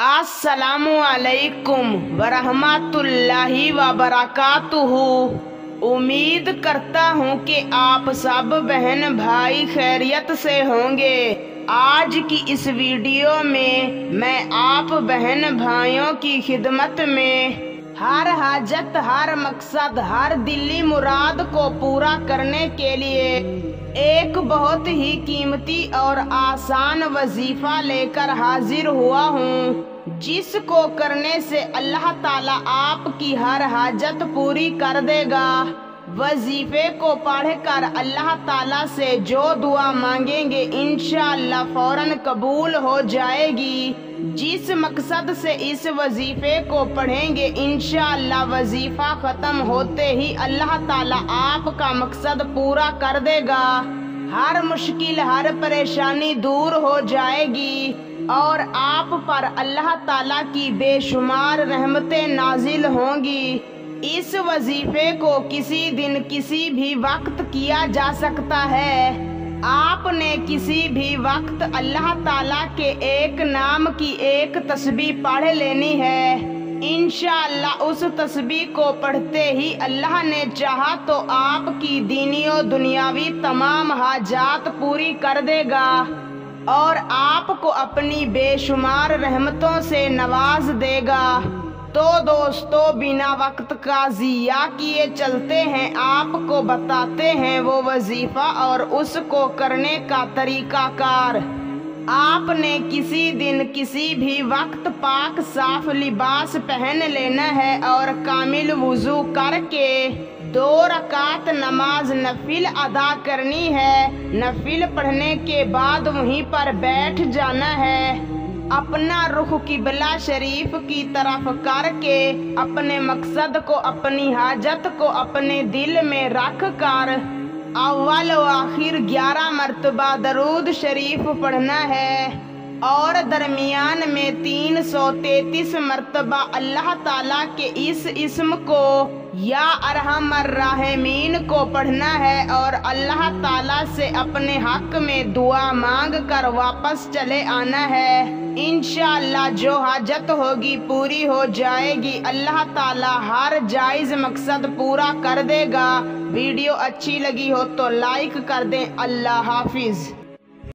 अस्सलामु अलैकुम वरहमतुल्लाहि वबरकातुहू। उम्मीद करता हूँ कि आप सब बहन भाई खैरियत से होंगे। आज की इस वीडियो में मैं आप बहन भाइयों की खिदमत में हर हाजत, हर मकसद, हर दिली मुराद को पूरा करने के लिए एक बहुत ही कीमती और आसान वजीफा लेकर हाजिर हुआ हूँ, जिसको करने से अल्लाह ताला आपकी हर हाजत पूरी कर देगा। वजीफे को पढ़कर अल्लाह ताला से जो दुआ मांगेंगे इंशाअल्लाह फौरन कबूल हो जाएगी। जिस मकसद से इस वजीफे को पढ़ेंगे इंशाअल्लाह वजीफा खत्म होते ही अल्लाह ताला आपका मकसद पूरा कर देगा। हर मुश्किल, हर परेशानी दूर हो जाएगी और आप पर अल्लाह ताला की बेशुमार रहमतें नाजिल होंगी। इस वजीफे को किसी दिन किसी भी वक्त किया जा सकता है। आपने किसी भी वक्त अल्लाह ताला के एक नाम की एक तस्बीह पढ़ लेनी है। इंशाअल्लाह उस तस्बीह को पढ़ते ही अल्लाह ने चाहा तो आपकी दीनी और दुनियावी तमाम हाजात पूरी कर देगा और आपको अपनी बेशुमार रहमतों से नवाज देगा। तो दोस्तों, बिना वक्त का ज़िया किए चलते हैं, आपको बताते हैं वो वजीफा और उसको करने का तरीकाकार। आपने किसी दिन किसी भी वक्त पाक साफ लिबास पहन लेना है और कामिल वुजू करके 2 रकात नमाज नफिल अदा करनी है। नफिल पढ़ने के बाद वहीं पर बैठ जाना है। अपना रुख किबला शरीफ की तरफ करके अपने मकसद को, अपनी हाजत को अपने दिल में रख कर अव्वल व आखिर 11 मरतबा दरूद शरीफ पढ़ना है और दरमियान में 333 मरतबा अल्लाह ताला के इस इस्म को या अरहमर राहिमीन को पढ़ना है और अल्लाह ताला से अपने हक में दुआ मांग कर वापस चले आना है। इंशाअल्लाह जो हाजत होगी पूरी हो जाएगी। अल्लाह ताला हर जायज़ मकसद पूरा कर देगा। वीडियो अच्छी लगी हो तो लाइक कर दें। अल्लाह हाफिज़।